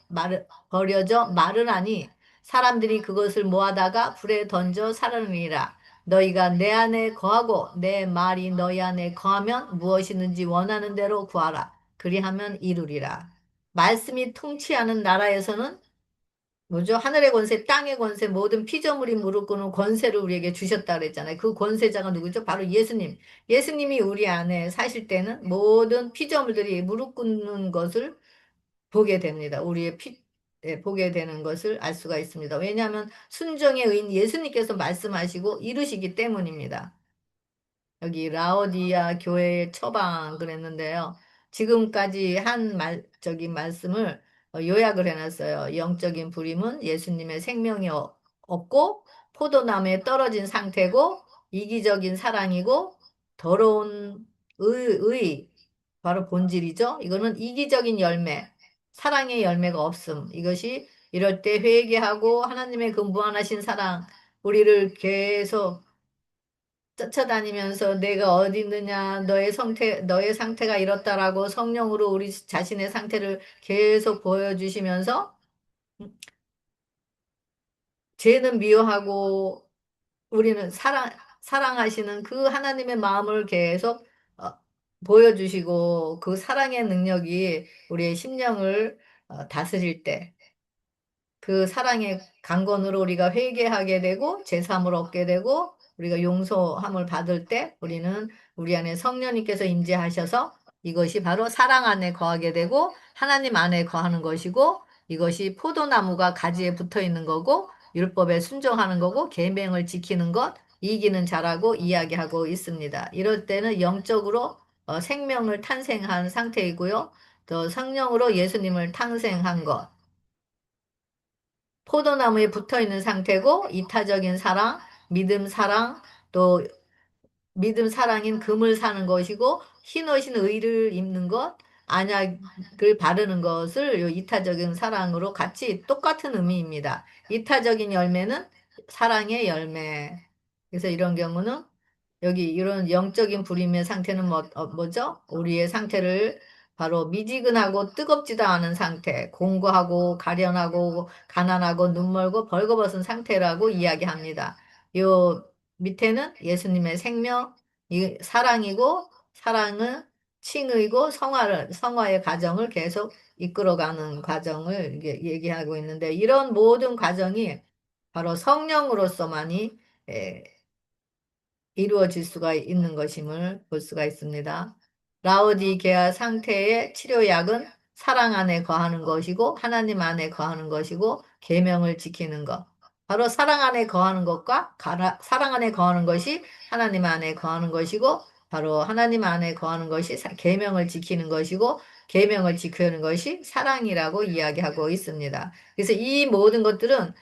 마르나니 사람들이 그것을 모아다가 불에 던져 사르느니라. 너희가 내 안에 거하고 내 말이 너희 안에 거하면 무엇이든지 원하는 대로 구하라. 그리하면 이루리라. 말씀이 통치하는 나라에서는 뭐죠? 하늘의 권세, 땅의 권세, 모든 피조물이 무릎 꿇는 권세를 우리에게 주셨다 그랬잖아요. 그 권세자가 누구죠? 바로 예수님. 예수님이 우리 안에 사실 때는 모든 피조물들이 무릎 꿇는 것을 보게 됩니다. 보게 되는 것을 알 수가 있습니다. 왜냐하면 순종의 의인 예수님께서 말씀하시고 이루시기 때문입니다. 여기 라오디아 교회의 처방 그랬는데요. 지금까지 한 말씀을 요약을 해놨어요. 영적인 불임은 예수님의 생명이 없고 포도나무에 떨어진 상태고 이기적인 사랑이고 더러운 바로 본질이죠. 이거는 이기적인 열매, 사랑의 열매가 없음. 이것이 이럴 때 회개하고 하나님의 그 무한하신 사랑, 우리를 계속 쫓아다니면서 내가 어디 있느냐, 너의 상태가 이렇다라고 성령으로 우리 자신의 상태를 계속 보여주시면서 죄는 미워하고 우리는 사랑하시는 그 하나님의 마음을 계속 어, 보여주시고 그 사랑의 능력이 우리의 심령을 다스릴 때 그 사랑의 강건으로 우리가 회개하게 되고 제사함을 얻게 되고 우리가 용서함을 받을 때 우리는 우리 안에 성령님께서 임재하셔서 이것이 바로 사랑 안에 거하게 되고 하나님 안에 거하는 것이고 이것이 포도나무가 가지에 붙어 있는 거고 율법에 순종하는 거고 계명을 지키는 것 이기는 자라고 이야기하고 있습니다. 이럴 때는 영적으로 생명을 탄생한 상태이고요. 또 성령으로 예수님을 탄생한 것. 포도나무에 붙어 있는 상태고 이타적인 사랑, 믿음 사랑, 또 믿음 사랑인 금을 사는 것이고 흰옷인 의를 입는 것, 안약을 바르는 것을 요 이타적인 사랑으로 같이 똑같은 의미입니다. 이타적인 열매는 사랑의 열매. 그래서 이런 경우는 여기 이런 영적인 불임의 상태는 뭐죠? 우리의 상태를 바로 미지근하고 뜨겁지도 않은 상태, 공고하고 가련하고 가난하고 눈멀고 벌거벗은 상태라고 이야기합니다. 요 밑에는 예수님의 생명, 이 사랑이고 사랑은 칭의고 성화의 과정을 계속 이끌어가는 과정을 이게 얘기하고 있는데 이런 모든 과정이 바로 성령으로서만이 이루어질 수가 있는 것임을 볼 수가 있습니다. 라오디게아 상태의 치료약은 사랑 안에 거하는 것이고 하나님 안에 거하는 것이고 계명을 지키는 것. 바로 사랑 안에 거하는 것과 사랑 안에 거하는 것이 하나님 안에 거하는 것이고 바로 하나님 안에 거하는 것이 계명을 지키는 것이고 계명을 지키는 것이 사랑이라고 이야기하고 있습니다. 그래서 이 모든 것들은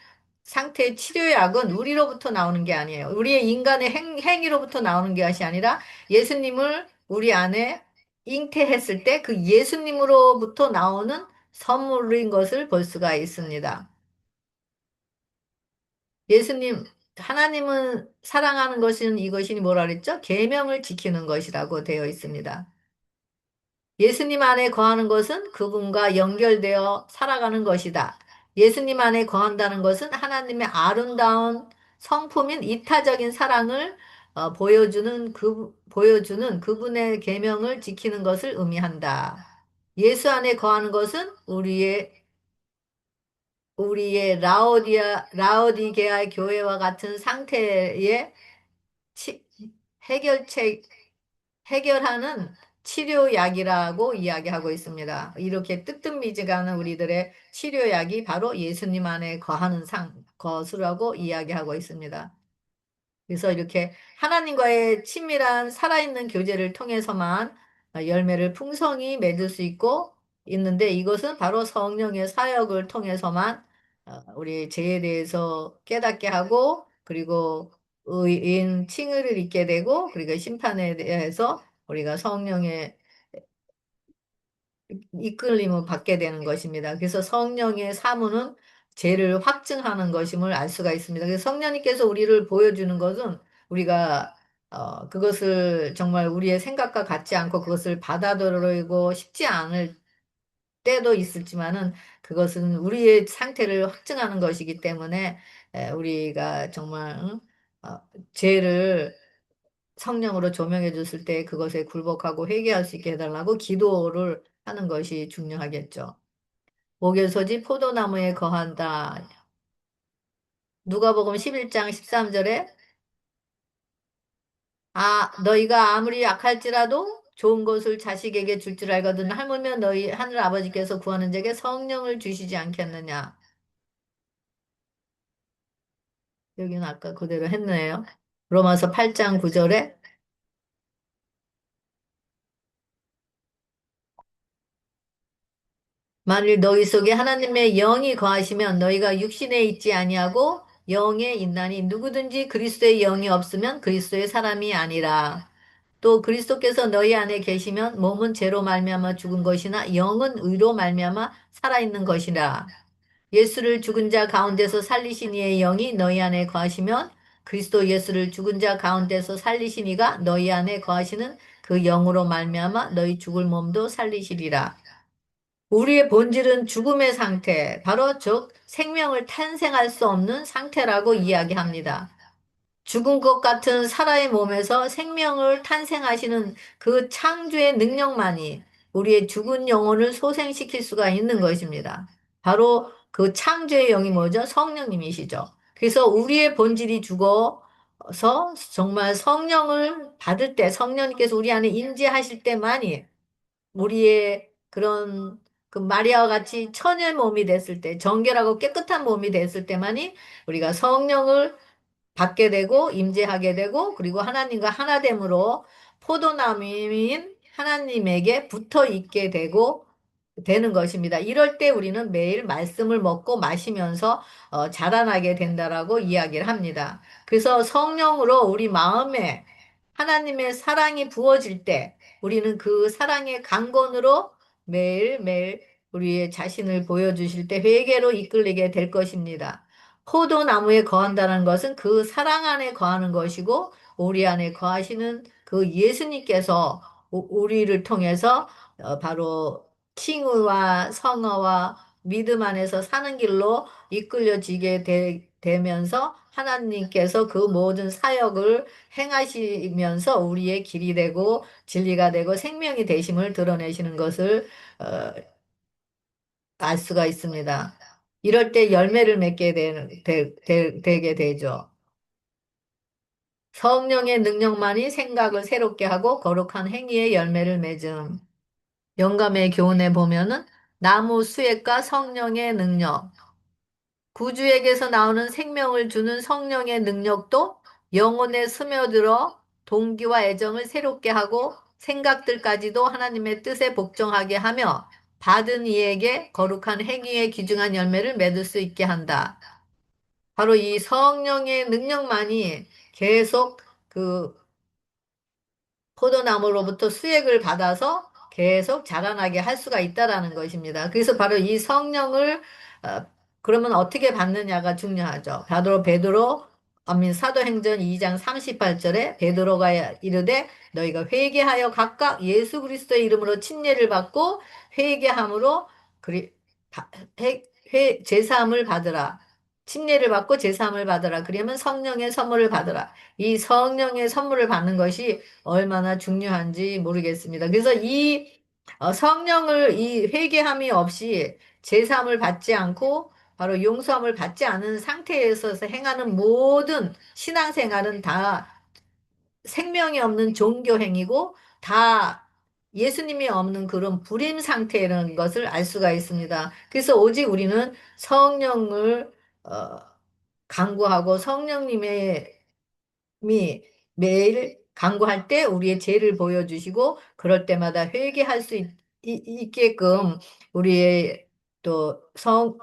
상태 치료약은 우리로부터 나오는 게 아니에요. 우리의 인간의 행위로부터 나오는 것이 아니라 예수님을 우리 안에 잉태했을 때 그 예수님으로부터 나오는 선물인 것을 볼 수가 있습니다. 예수님, 하나님은 사랑하는 것은 이것이 뭐라 그랬죠? 계명을 지키는 것이라고 되어 있습니다. 예수님 안에 거하는 것은 그분과 연결되어 살아가는 것이다. 예수님 안에 거한다는 것은 하나님의 아름다운 성품인 이타적인 사랑을 보여주는 그분의 계명을 지키는 것을 의미한다. 예수 안에 거하는 것은 우리의 라오디게아 교회와 같은 상태의 치- 해결책 해결하는 치료약이라고 이야기하고 있습니다. 이렇게 뜨뜻미지근한 우리들의 치료약이 바로 예수님 안에 거하는 것이라고 이야기하고 있습니다. 그래서 이렇게 하나님과의 친밀한 살아있는 교제를 통해서만 열매를 풍성히 맺을 수 있고 있는데 이것은 바로 성령의 사역을 통해서만 우리 죄에 대해서 깨닫게 하고 그리고 의인 칭의를 입게 되고 그리고 심판에 대해서 우리가 성령의 이끌림을 받게 되는 것입니다. 그래서 성령의 사무는 죄를 확증하는 것임을 알 수가 있습니다. 그래서 성령님께서 우리를 보여주는 것은 우리가 그것을 정말 우리의 생각과 같지 않고 그것을 받아들이고 싶지 않을 때도 있을지만은 그것은 우리의 상태를 확증하는 것이기 때문에 우리가 정말 응? 어, 죄를 성령으로 조명해 줬을 때 그것에 굴복하고 회개할 수 있게 해달라고 기도를 하는 것이 중요하겠죠. 목요소지 포도나무에 거한다. 누가복음 11장 13절에 너희가 아무리 약할지라도 좋은 것을 자식에게 줄 줄 알거든 하물며 너희 하늘 아버지께서 구하는 자에게 성령을 주시지 않겠느냐. 여기는 아까 그대로 했네요. 로마서 8장 9절에 만일 너희 속에 하나님의 영이 거하시면 너희가 육신에 있지 아니하고 영에 있나니 누구든지 그리스도의 영이 없으면 그리스도의 사람이 아니라 또 그리스도께서 너희 안에 계시면 몸은 죄로 말미암아 죽은 것이나 영은 의로 말미암아 살아있는 것이라 예수를 죽은 자 가운데서 살리신 이의 영이 너희 안에 거하시면 그리스도 예수를 죽은 자 가운데서 살리신 이가 너희 안에 거하시는 그 영으로 말미암아 너희 죽을 몸도 살리시리라. 우리의 본질은 죽음의 상태, 바로 즉 생명을 탄생할 수 없는 상태라고 이야기합니다. 죽은 것 같은 사람의 몸에서 생명을 탄생하시는 그 창조의 능력만이 우리의 죽은 영혼을 소생시킬 수가 있는 것입니다. 바로 그 창조의 영이 뭐죠? 성령님이시죠. 그래서 우리의 본질이 죽어서 정말 성령을 받을 때, 성령님께서 우리 안에 임재하실 때만이 우리의 그런 그 마리아와 같이 천의 몸이 됐을 때, 정결하고 깨끗한 몸이 됐을 때만이 우리가 성령을 받게 되고 임재하게 되고 그리고 하나님과 하나됨으로 포도나무인 하나님에게 붙어 있게 되고 되는 것입니다. 이럴 때 우리는 매일 말씀을 먹고 마시면서 자라나게 된다라고 이야기를 합니다. 그래서 성령으로 우리 마음에 하나님의 사랑이 부어질 때 우리는 그 사랑의 강건으로 매일매일 우리의 자신을 보여주실 때 회개로 이끌리게 될 것입니다. 포도나무에 거한다는 것은 그 사랑 안에 거하는 것이고 우리 안에 거하시는 그 예수님께서 우리를 통해서 바로 칭의와 성화와 믿음 안에서 사는 길로 이끌려지게 되면서 하나님께서 그 모든 사역을 행하시면서 우리의 길이 되고 진리가 되고 생명이 되심을 드러내시는 것을 어, 알 수가 있습니다. 이럴 때 열매를 맺게 되게 되죠. 성령의 능력만이 생각을 새롭게 하고 거룩한 행위의 열매를 맺음. 영감의 교훈에 보면은 나무 수액과 성령의 능력, 구주에게서 나오는 생명을 주는 성령의 능력도 영혼에 스며들어 동기와 애정을 새롭게 하고 생각들까지도 하나님의 뜻에 복종하게 하며 받은 이에게 거룩한 행위에 귀중한 열매를 맺을 수 있게 한다. 바로 이 성령의 능력만이 계속 그 포도나무로부터 수액을 받아서 계속 자라나게 할 수가 있다라는 것입니다. 그래서 바로 이 성령을 어, 그러면 어떻게 받느냐가 중요하죠. 아민 사도행전 2장 38절에 베드로가 이르되 너희가 회개하여 각각 예수 그리스도의 이름으로 침례를 받고 회개함으로 그리 바- 제사함을 받으라. 침례를 받고 제사함을 받으라. 그러면 성령의 선물을 받으라. 이 성령의 선물을 받는 것이 얼마나 중요한지 모르겠습니다. 그래서 이 성령을 이 회개함이 없이 제사함을 받지 않고 바로 용서함을 받지 않은 상태에서 행하는 모든 신앙생활은 다 생명이 없는 종교 행위고 다 예수님이 없는 그런 불임 상태라는 것을 알 수가 있습니다. 그래서 오직 우리는 성령을 어, 강구하고 성령님의 미 매일 간구할 때 우리의 죄를 보여주시고 그럴 때마다 회개할 수 있게끔 우리의 또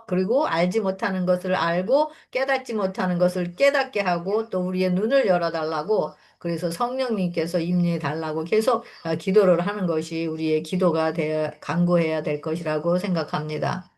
그리고 알지 못하는 것을 알고 깨닫지 못하는 것을 깨닫게 하고 또 우리의 눈을 열어달라고 그래서 성령님께서 임재해 달라고 계속 기도를 하는 것이 우리의 기도가 간구해야 될 것이라고 생각합니다.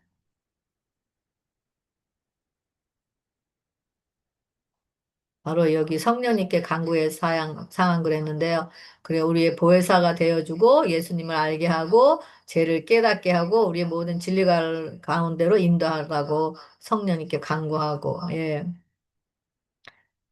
바로 여기 성령님께 간구의 상한 그랬는데요. 그래, 우리의 보혜사가 되어주고 예수님을 알게 하고 죄를 깨닫게 하고 우리의 모든 진리가 가운데로 인도하라고 성령님께 간구하고, 예.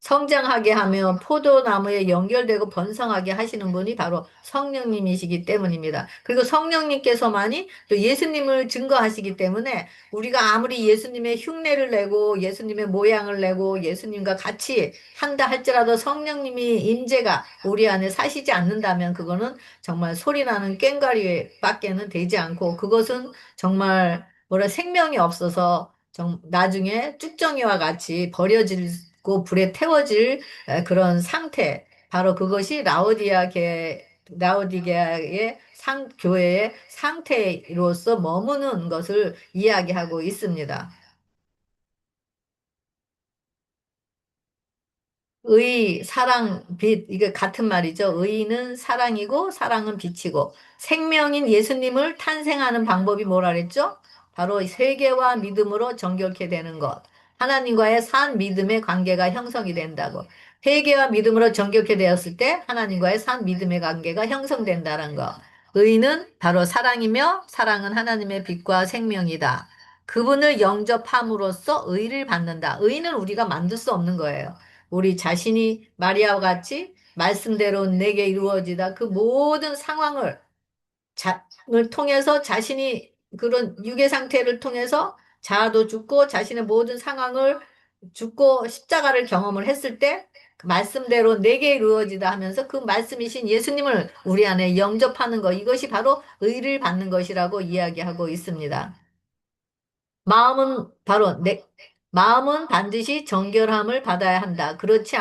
성장하게 하며 포도나무에 연결되고 번성하게 하시는 분이 바로 성령님이시기 때문입니다. 그리고 성령님께서만이 또 예수님을 증거하시기 때문에 우리가 아무리 예수님의 흉내를 내고 예수님의 모양을 내고 예수님과 같이 한다 할지라도 성령님이 임재가 우리 안에 사시지 않는다면 그거는 정말 소리나는 꽹과리밖에는 되지 않고 그것은 정말 뭐라 생명이 없어서 나중에 쭉정이와 같이 버려지고 불에 태워질 그런 상태. 바로 그것이 라오디게아의 교회의 상태로서 머무는 것을 이야기하고 있습니다. 사랑, 빛, 이게 같은 말이죠. 의는 사랑이고, 사랑은 빛이고, 생명인 예수님을 탄생하는 방법이 뭐라 그랬죠? 바로 세계와 믿음으로 정결케 되는 것. 하나님과의 산 믿음의 관계가 형성이 된다고. 회개와 믿음으로 정결케 되었을 때 하나님과의 산 믿음의 관계가 형성된다는 거. 의는 바로 사랑이며 사랑은 하나님의 빛과 생명이다. 그분을 영접함으로써 의를 받는다. 의는 우리가 만들 수 없는 거예요. 우리 자신이 마리아와 같이 말씀대로 내게 이루어지다. 그 모든 상황을 을 통해서 자신이 그런 유괴 상태를 통해서 자아도 죽고 자신의 모든 상황을 죽고 십자가를 경험을 했을 때 그 말씀대로 내게 이루어지다 하면서 그 말씀이신 예수님을 우리 안에 영접하는 것 이것이 바로 의를 받는 것이라고 이야기하고 있습니다. 마음은 바로 마음은 반드시 정결함을 받아야 한다. 그렇지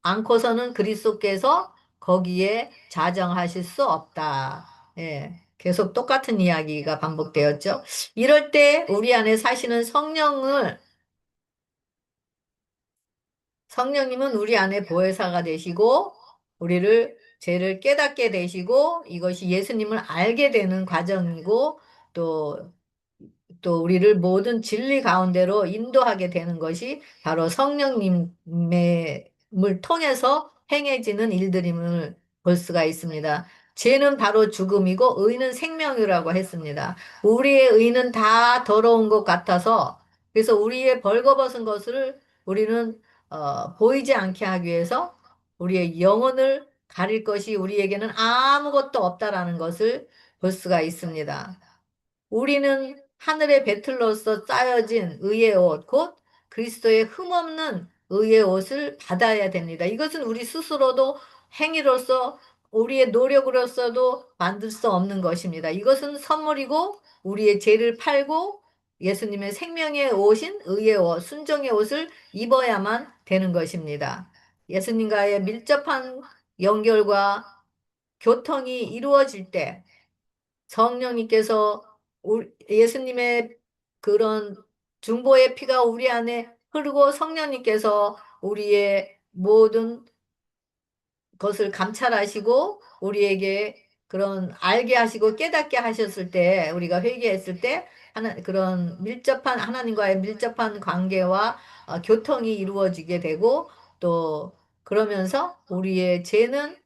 않고서는 그리스도께서 거기에 자정하실 수 없다. 예. 계속 똑같은 이야기가 반복되었죠. 이럴 때 우리 안에 사시는 성령님은 우리 안에 보혜사가 되시고 우리를 죄를 깨닫게 되시고 이것이 예수님을 알게 되는 과정이고 또 우리를 모든 진리 가운데로 인도하게 되는 것이 바로 성령님을 통해서 행해지는 일들임을 볼 수가 있습니다. 죄는 바로 죽음이고 의는 생명이라고 했습니다. 우리의 의는 다 더러운 것 같아서 그래서 우리의 벌거벗은 것을 우리는 보이지 않게 하기 위해서 우리의 영혼을 가릴 것이 우리에게는 아무것도 없다라는 것을 볼 수가 있습니다. 우리는 하늘의 배틀로서 쌓여진 의의 옷, 곧 그리스도의 흠없는 의의 옷을 받아야 됩니다. 이것은 우리 스스로도 행위로서 우리의 노력으로서도 만들 수 없는 것입니다. 이것은 선물이고 우리의 죄를 팔고 예수님의 생명의 옷인 의의 옷, 순종의 옷을 입어야만 되는 것입니다. 예수님과의 밀접한 연결과 교통이 이루어질 때 성령님께서 예수님의 그런 중보의 피가 우리 안에 흐르고 성령님께서 우리의 모든 것을 감찰하시고 우리에게 그런 알게 하시고 깨닫게 하셨을 때 우리가 회개했을 때 그런 밀접한 하나님과의 밀접한 관계와 교통이 이루어지게 되고 또 그러면서 우리의 죄는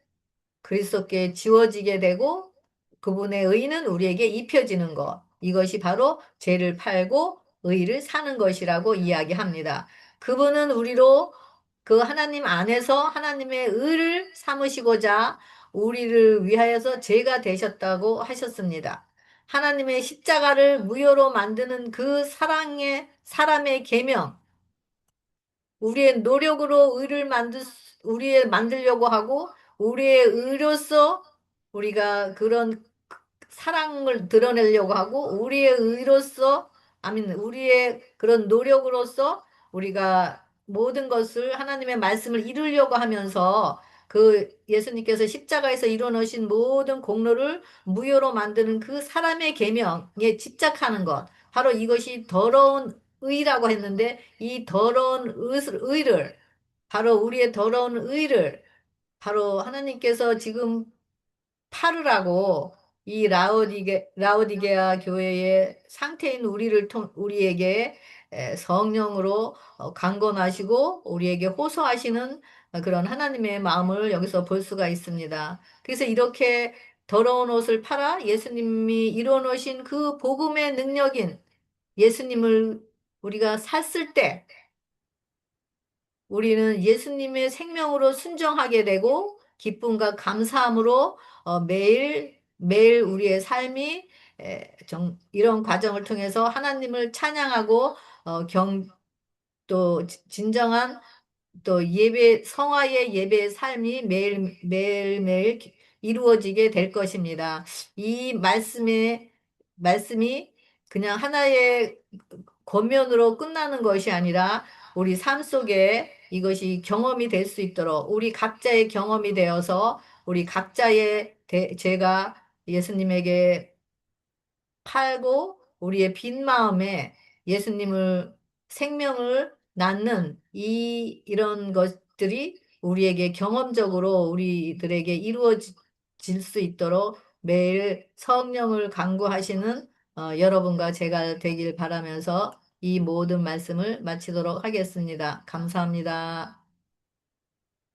그리스도께 지워지게 되고 그분의 의는 우리에게 입혀지는 것. 이것이 바로 죄를 팔고 의를 사는 것이라고 이야기합니다. 그분은 우리로 그 하나님 안에서 하나님의 의를 삼으시고자 우리를 위하여서 죄가 되셨다고 하셨습니다. 하나님의 십자가를 무효로 만드는 그 사람의 계명, 우리의 노력으로 우리의 만들려고 하고, 우리의 의로서 우리가 그런 사랑을 드러내려고 하고, 우리의 의로서, 우리의 그런 노력으로서 우리가 모든 것을 하나님의 말씀을 이루려고 하면서 그 예수님께서 십자가에서 이루어놓으신 모든 공로를 무효로 만드는 그 사람의 계명에 집착하는 것. 바로 이것이 더러운 의라고 했는데 이 더러운 의를 바로 우리의 더러운 의를 바로 하나님께서 지금 팔으라고 이 라오디게아 교회의 상태인 우리에게 성령으로 강권하시고 우리에게 호소하시는 그런 하나님의 마음을 여기서 볼 수가 있습니다. 그래서 이렇게 더러운 옷을 팔아 예수님이 이루어 놓으신 그 복음의 능력인 예수님을 우리가 샀을 때 우리는 예수님의 생명으로 순종하게 되고 기쁨과 감사함으로 매일 매일 우리의 삶이 이런 과정을 통해서 하나님을 찬양하고 또 진정한 또 성화의 예배의 삶이 매일매일 이루어지게 될 것입니다. 이 말씀이 그냥 하나의 권면으로 끝나는 것이 아니라 우리 삶 속에 이것이 경험이 될 수 있도록 우리 각자의 경험이 되어서 우리 각자의 죄가 예수님에게 팔고 우리의 빈 마음에 예수님을 생명을 낳는 이런 것들이 우리에게 경험적으로 우리들에게 이루어질 수 있도록 매일 성령을 간구하시는 여러분과 제가 되길 바라면서 이 모든 말씀을 마치도록 하겠습니다. 감사합니다.